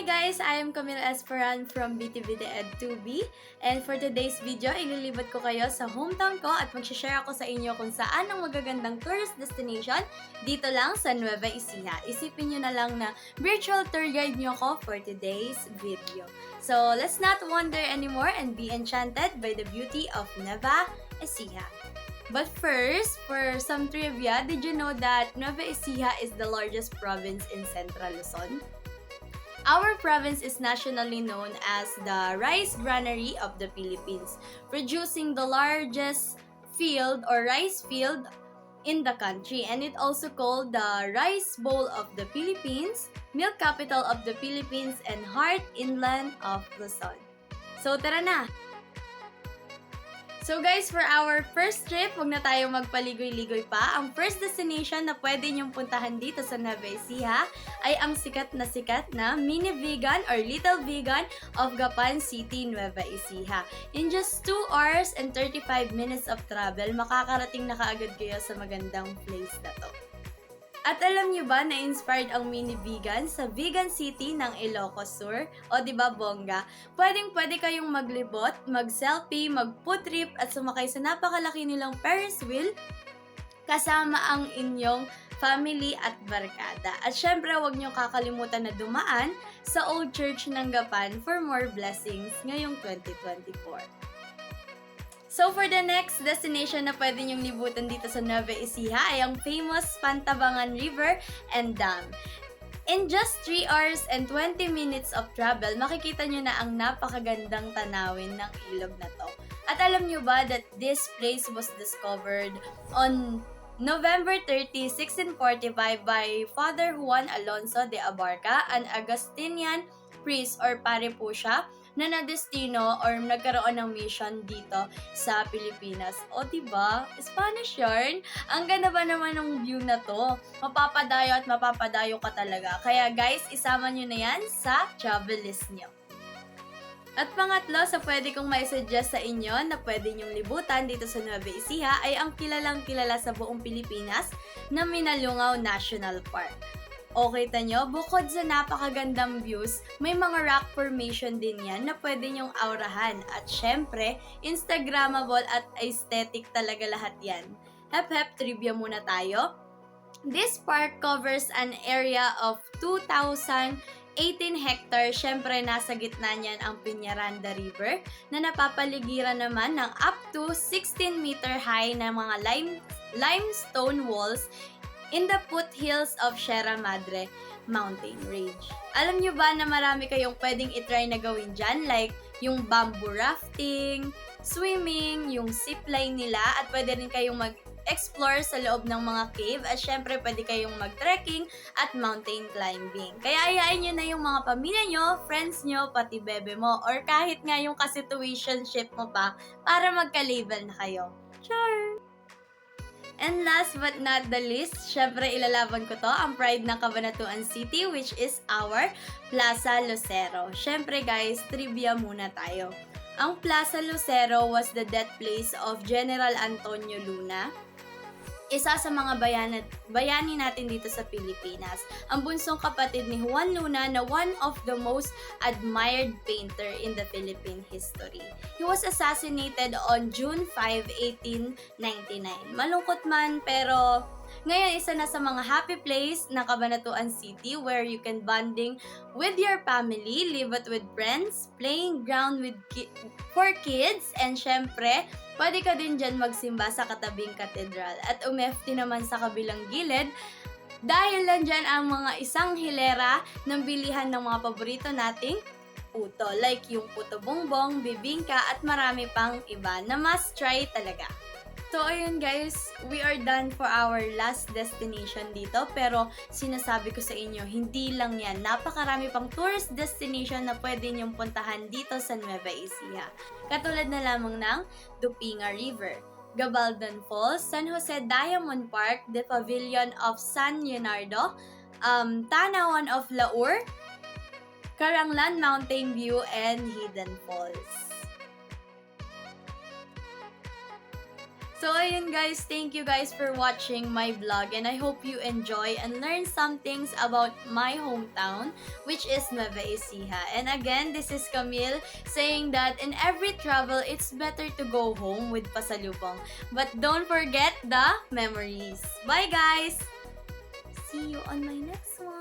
Hi guys! I am Camille Esperan from BTVD Ed2B, and for today's video, ililibot ko kayo sa hometown ko at mag-share ako sa inyo kung saan ang magagandang tourist destination dito lang sa Nueva Ecija. Isipin nyo na lang na virtual tour guide nyo ako for today's video. So let's not wander anymore and be enchanted by the beauty of Nueva Ecija. But first, for some trivia, did you know that Nueva Ecija is the largest province in Central Luzon? Our province is nationally known as the rice granary of the Philippines, producing the largest field or rice field in the country, and it also called the Rice Bowl of the Philippines, Milk Capital of the Philippines, and Heart Inland of Luzon. So tara na! So guys, for our first trip, huwag na tayo magpaligoy-ligoy pa. Ang first destination na pwede niyong puntahan dito sa Nueva Ecija ay ang sikat na mini vegan or little vegan of Gapan City, Nueva Ecija. In just 2 hours and 35 minutes of travel, makakarating na kaagad kayo sa magandang place na to. At alam niyo ba na inspired ang mini vegan sa Vegan City ng Ilocos Sur? O diba bongga? Pwedeng-pwede kayong maglibot, mag-selfie, mag-food trip at sumakay sa napakalaki nilang Ferris wheel kasama ang inyong family at barkada. At syempre, huwag niyo kakalimutan na dumaan sa Old Church ng Gapan for more blessings ngayong 2024. So for the next destination na pwede niyong libutan dito sa Nueva Ecija ay ang famous Pantabangan River and Dam. In just 3 hours and 20 minutes of travel, makikita niyo na ang napakagandang tanawin ng ilog na to. At alam niyo ba that this place was discovered on November 30, 1645 by Father Juan Alonso de Abarca, an Augustinian priest or pare po siya, na nadestino or nagkaroon ng mission dito sa Pilipinas. O diba? Spanish yarn? Ang ganda ba naman ng view na to? Mapapadayo at mapapadayo ka talaga. Kaya guys, isama nyo na yan sa travel list nyo. At pangatlo, sa pwede kong mai-suggest sa inyo na pwede nyong libutan dito sa Nueva Ecija ay ang kilalang kilala sa buong Pilipinas na Minalungaw National Park. O kita nyo, bukod sa napakagandang views, may mga rock formation din yan na pwede nyong aurahan. At syempre, Instagrammable at aesthetic talaga lahat yan. Hep trivia muna tayo. This park covers an area of 2,018 hectares. Syempre, nasa gitna niyan ang Peñaranda River na napapaligiran naman ng up to 16 meter high na mga limestone walls in the foothills of Sierra Madre Mountain Range. Alam nyo ba na marami kayong pwedeng itry na gawin dyan? Like yung bamboo rafting, swimming, yung zipline nila, at pwede rin kayong mag-explore sa loob ng mga cave, at syempre pwede kayong mag-trekking at mountain climbing. Kaya ayain nyo na yung mga pamilya nyo, friends nyo, pati bebe mo, or kahit nga yung ka-situationship mo pa para magka-label na kayo. Sure! And last but not the least, syempre ilalaban ko to, ang pride ng Cabanatuan City, which is our Plaza Lucero. Syempre guys, trivia muna tayo. Ang Plaza Lucero was the death place of General Antonio Luna, isa sa mga bayani natin dito sa Pilipinas. Ang bunsong kapatid ni Juan Luna na one of the most admired painter in the Philippine history. He was assassinated on June 5, 1899. Malungkot man, pero ngayon isa na sa mga happy place ng Cabanatuan City where you can bonding with your family, live it with friends, playing ground for kids, and syempre, pwede ka din dyan magsimba sa katabing katedral at umefti naman sa kabilang gilid dahil lang dyan ang mga isang hilera ng bilihan ng mga paborito nating puto, like yung puto bongbong, bibingka at marami pang iba na must try talaga. So ayun guys, we are done for our last destination dito, pero sinasabi ko sa inyo, hindi lang yan. Napakarami pang tourist destination na pwede niyong puntahan dito sa Nueva Ecija. Katulad na lamang ng Dupinga River, Gabaldon Falls, San Jose Diamond Park, the Pavilion of San Leonardo, Tanawan of Laur, Caranglan Mountain View, and Hidden Falls. So, ayun guys, thank you guys for watching my vlog and I hope you enjoy and learn some things about my hometown, which is Nueva Ecija. And again, this is Camille saying that in every travel, it's better to go home with pasalubong. But don't forget the memories. Bye guys! See you on my next one!